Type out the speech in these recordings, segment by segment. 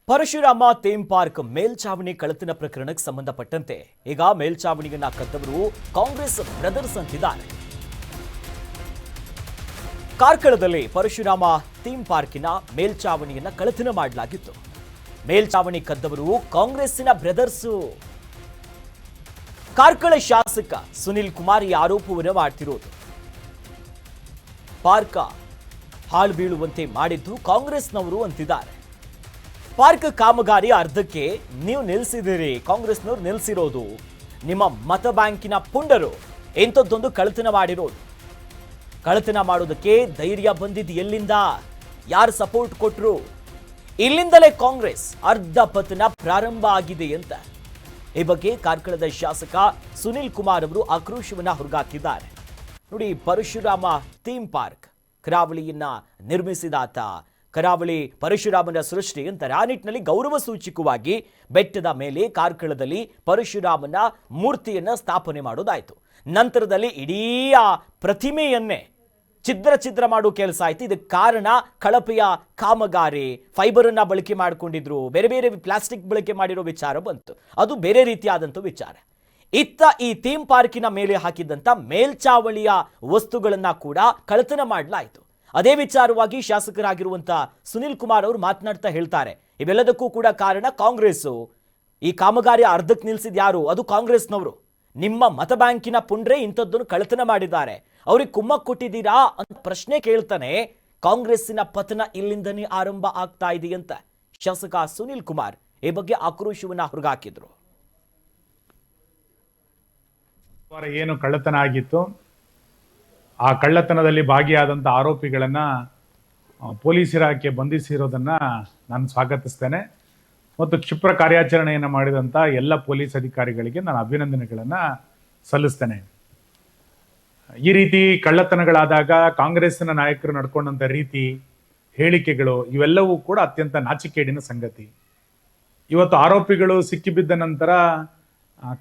Parashurama theme park ಮೇಲ್ಚಾವಣಿ ಕಳ್ಳತನ ಪ್ರಕರಣಕ್ಕೆ ಸಂಬಂಧಪಟ್ಟಂತೆ ಈಗ ಮೇಲ್ಚಾವಣಿಯನ್ನ ಕದ್ದವರು ಕಾಂಗ್ರೆಸ್ ಬ್ರದರ್ಸ್ ಅಂತಿದ್ದಾರೆ. ಕಾರ್ಕಳದಲ್ಲಿ ಪರಶುರಾಮ ಥೀಮ್ ಪಾರ್ಕಿನ ಮೇಲ್ಚಾವಣಿಯನ್ನ ಕಳ್ಳತನ ಮಾಡಲಾಗಿತ್ತು. ಮೇಲ್ಚಾವಣಿ ಕದ್ದವರು ಕಾಂಗ್ರೆಸ್ಸಿನ ಬ್ರದರ್ಸ್. ಕಾರ್ಕಳ ಶಾಸಕ ಸುನಿಲ್ ಕುಮಾರ್ ಈ ಆರೋಪವನ್ನು ಮಾಡ್ತಿರೋದು. ಪಾರ್ಕ ಹಾಳು ಬೀಳುವಂತೆ ಮಾಡಿದ್ದು ಕಾಂಗ್ರೆಸ್ನವರು ಅಂತಿದ್ದಾರೆ. ಪಾರ್ಕ್ ಕಾಮಗಾರಿ ಅರ್ಧಕ್ಕೆ ನೀವು ನಿಲ್ಲಿಸಿದಿರಿ, ಕಾಂಗ್ರೆಸ್ನವ್ರು ನಿಲ್ಲಿಸಿರೋದು. ನಿಮ್ಮ ಮತ ಬ್ಯಾಂಕಿನ ಪುಂಡರು ಎಂಥದ್ದೊಂದು ಕಳ್ಳತನ ಮಾಡಿರೋದು. ಕಳ್ಳತನ ಮಾಡೋದಕ್ಕೆ ಧೈರ್ಯ ಬಂದಿದ್ದು ಎಲ್ಲಿಂದ? ಯಾರು ಸಪೋರ್ಟ್ ಕೊಟ್ಟರು? ಇಲ್ಲಿಂದಲೇ ಕಾಂಗ್ರೆಸ್ ಅರ್ಧ ಪತನ ಪ್ರಾರಂಭ ಆಗಿದೆ ಅಂತ ಈ ಬಗ್ಗೆ ಕಾರ್ಕಳದ ಶಾಸಕ ಸುನಿಲ್ ಕುಮಾರ್ ಅವರು ಆಕ್ರೋಶವನ್ನ ಹೊರಗಾಕಿದ್ದಾರೆ. ನೋಡಿ, ಪರಶುರಾಮ ಥೀಮ್ ಪಾರ್ಕ್ ಕರಾವಳಿಯನ್ನ ನಿರ್ಮಿಸಿದಾತ, ಕರಾವಳಿ ಪರಶುರಾಮನ ಸೃಷ್ಟಿ ಅಂತಾರೆ. ಆ ನಿಟ್ಟಿನಲ್ಲಿ ಗೌರವ ಸೂಚಕವಾಗಿ ಬೆಟ್ಟದ ಮೇಲೆ ಕಾರ್ಕಳದಲ್ಲಿ ಪರಶುರಾಮನ ಮೂರ್ತಿಯನ್ನ ಸ್ಥಾಪನೆ ಮಾಡೋದಾಯ್ತು. ನಂತರದಲ್ಲಿ ಇಡೀ ಆ ಪ್ರತಿಮೆಯನ್ನೇ ಛಿದ್ರ ಮಾಡೋ ಕೆಲಸ ಆಯ್ತು. ಇದಕ್ಕೆ ಕಾರಣ ಕಳಪೆಯ ಕಾಮಗಾರಿ, ಫೈಬರ್ ಅನ್ನ ಬಳಕೆ ಮಾಡಿಕೊಂಡಿದ್ರು, ಬೇರೆ ಬೇರೆ ಪ್ಲಾಸ್ಟಿಕ್ ಬಳಕೆ ಮಾಡಿರೋ ವಿಚಾರ ಬಂತು. ಅದು ಬೇರೆ ರೀತಿಯಾದಂಥ ವಿಚಾರ. ಇತ್ತ ಈ ಥೀಮ್ ಪಾರ್ಕಿನ ಮೇಲೆ ಹಾಕಿದ್ದಂಥ ಮೇಲ್ಚಾವಳಿಯ ವಸ್ತುಗಳನ್ನ ಕೂಡ ಕಳ್ಳತನ ಮಾಡಲಾಯಿತು. ಅದೇ ವಿಚಾರವಾಗಿ ಶಾಸಕರಾಗಿರುವಂತ ಸುನಿಲ್ ಕುಮಾರ್ ಅವರು ಮಾತನಾಡ್ತಾ ಹೇಳ್ತಾರೆ, ಇವೆಲ್ಲದಕ್ಕೂ ಕೂಡ ಕಾರಣ ಕಾಂಗ್ರೆಸ್ಸು. ಈ ಕಾಮಗಾರಿ ಅರ್ಧಕ್ಕೆ ನಿಲ್ಸಿದ್ ಯಾರು? ಅದು ಕಾಂಗ್ರೆಸ್ನವರು. ನಿಮ್ಮ ಮತ ಬ್ಯಾಂಕಿನ ಪುಂಡ್ರೆ ಇಂಥದ್ದನ್ನು ಕಳ್ಳತನ ಮಾಡಿದ್ದಾರೆ, ಅವ್ರಿಗೆ ಕುಮ್ಮಕ್ ಕೊಟ್ಟಿದ್ದೀರಾ ಅಂತ ಪ್ರಶ್ನೆ ಕೇಳ್ತಾನೆ. ಕಾಂಗ್ರೆಸ್ಸಿನ ಪತನ ಇಲ್ಲಿಂದನೇ ಆರಂಭ ಆಗ್ತಾ ಇದೆ ಅಂತ ಶಾಸಕ ಸುನಿಲ್ ಕುಮಾರ್ ಈ ಬಗ್ಗೆ ಆಕ್ರೋಶವನ್ನ ಹೊರಗಾಕಿದ್ರು. ಏನು ಕಳ್ಳತನ ಆಗಿತ್ತು, ಆ ಕಳ್ಳತನದಲ್ಲಿ ಭಾಗಿಯಾದಂಥ ಆರೋಪಿಗಳನ್ನು ಪೊಲೀಸ್ ಇಲಾಖೆ ಬಂಧಿಸಿರೋದನ್ನು ನಾನು ಸ್ವಾಗತಿಸ್ತೇನೆ ಮತ್ತು ಕ್ಷಿಪ್ರ ಕಾರ್ಯಾಚರಣೆಯನ್ನು ಮಾಡಿದಂಥ ಎಲ್ಲ ಪೊಲೀಸ್ ಅಧಿಕಾರಿಗಳಿಗೆ ನಾನು ಅಭಿನಂದನೆಗಳನ್ನು ಸಲ್ಲಿಸ್ತೇನೆ. ಈ ರೀತಿ ಕಳ್ಳತನಗಳಾದಾಗ ಕಾಂಗ್ರೆಸ್ಸಿನ ನಾಯಕರು ನಡ್ಕೊಂಡಂಥ ರೀತಿ, ಹೇಳಿಕೆಗಳು ಇವೆಲ್ಲವೂ ಕೂಡ ಅತ್ಯಂತ ನಾಚಿಕೆಗೇಡಿನ ಸಂಗತಿ. ಇವತ್ತು ಆರೋಪಿಗಳು ಸಿಕ್ಕಿಬಿದ್ದ ನಂತರ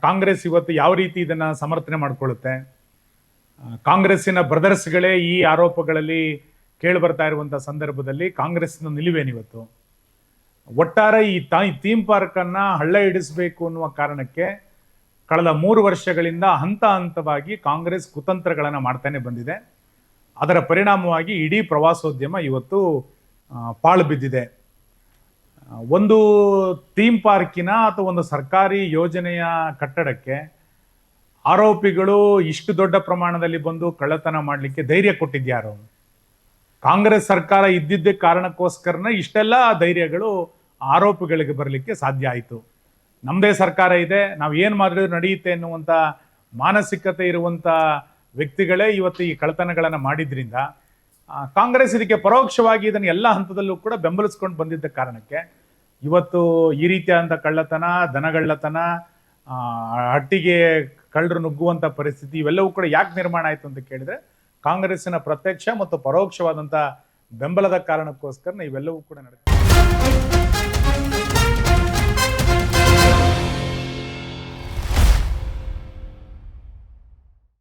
ಕಾಂಗ್ರೆಸ್ ಇವತ್ತು ಯಾವ ರೀತಿ ಇದನ್ನು ಸಮರ್ಥನೆ ಮಾಡಿಕೊಳ್ಳುತ್ತೆ? ಕಾಂಗ್ರೆಸ್ಸಿನ ಬ್ರದರ್ಸ್ಗಳೇ ಈ ಆರೋಪಗಳಲ್ಲಿ ಕೇಳಿ ಬರ್ತಾ ಇರುವಂಥ ಸಂದರ್ಭದಲ್ಲಿ ಕಾಂಗ್ರೆಸ್ನ ನಿಲುವೇನಿವತ್ತು? ಒಟ್ಟಾರೆ ಈ ಥೀಮ್ ಪಾರ್ಕನ್ನು ಹಳ್ಳ ಹಿಡಿಸಬೇಕು ಅನ್ನುವ ಕಾರಣಕ್ಕೆ ಕಳೆದ 3 ವರ್ಷಗಳಿಂದ ಹಂತ ಹಂತವಾಗಿ ಕಾಂಗ್ರೆಸ್ ಕುತಂತ್ರಗಳನ್ನು ಮಾಡ್ತಾನೆ ಬಂದಿದೆ. ಅದರ ಪರಿಣಾಮವಾಗಿ ಇಡೀ ಪ್ರವಾಸೋದ್ಯಮ ಇವತ್ತು ಪಾಳು ಬಿದ್ದಿದೆ. ಒಂದು ಥೀಮ್ ಪಾರ್ಕಿನ ಅಥವಾ ಒಂದು ಸರ್ಕಾರಿ ಯೋಜನೆಯ ಕಟ್ಟಡಕ್ಕೆ ಆರೋಪಿಗಳು ಇಷ್ಟು ದೊಡ್ಡ ಪ್ರಮಾಣದಲ್ಲಿ ಬಂದು ಕಳ್ಳತನ ಮಾಡಲಿಕ್ಕೆ ಧೈರ್ಯ ಕೊಟ್ಟಿದ್ಯಾರು? ಕಾಂಗ್ರೆಸ್ ಸರ್ಕಾರ ಇದ್ದಿದ್ದ ಕಾರಣಕ್ಕೋಸ್ಕರನೇ ಇಷ್ಟೆಲ್ಲ ಧೈರ್ಯಗಳು ಆರೋಪಿಗಳಿಗೆ ಬರಲಿಕ್ಕೆ ಸಾಧ್ಯ ಆಯಿತು. ನಮ್ಮದೇ ಸರ್ಕಾರ ಇದೆ, ನಾವು ಏನು ಮಾಡಿದ್ರು ನಡೆಯುತ್ತೆ ಎನ್ನುವಂಥ ಮಾನಸಿಕತೆ ಇರುವಂಥ ವ್ಯಕ್ತಿಗಳೇ ಇವತ್ತು ಈ ಕಳ್ಳತನಗಳನ್ನು ಮಾಡಿದ್ರಿಂದ ಕಾಂಗ್ರೆಸ್ ಇದಕ್ಕೆ ಪರೋಕ್ಷವಾಗಿ ಇದನ್ನು ಎಲ್ಲ ಹಂತದಲ್ಲೂ ಕೂಡ ಬೆಂಬಲಿಸ್ಕೊಂಡು ಬಂದಿದ್ದ ಕಾರಣಕ್ಕೆ ಇವತ್ತು ಈ ರೀತಿಯಾದಂಥ ಕಳ್ಳತನ, ದನಗಳ್ಳತನ, ಹಟ್ಟಿಗೆ ಕಳ್ಳರು ನುಗ್ಗುವಂಥ ಪರಿಸ್ಥಿತಿ ಇವೆಲ್ಲವೂ ಕೂಡ ಯಾಕೆ ನಿರ್ಮಾಣ ಆಯಿತು ಅಂತ ಕೇಳಿದ್ರೆ ಕಾಂಗ್ರೆಸ್ಸಿನ ಪ್ರತ್ಯಕ್ಷ ಮತ್ತು ಪರೋಕ್ಷವಾದಂಥ ಬೆಂಬಲದ ಕಾರಣಕ್ಕೋಸ್ಕರ ಇವೆಲ್ಲವೂ ಕೂಡ ನಡೆಯುತ್ತೆ.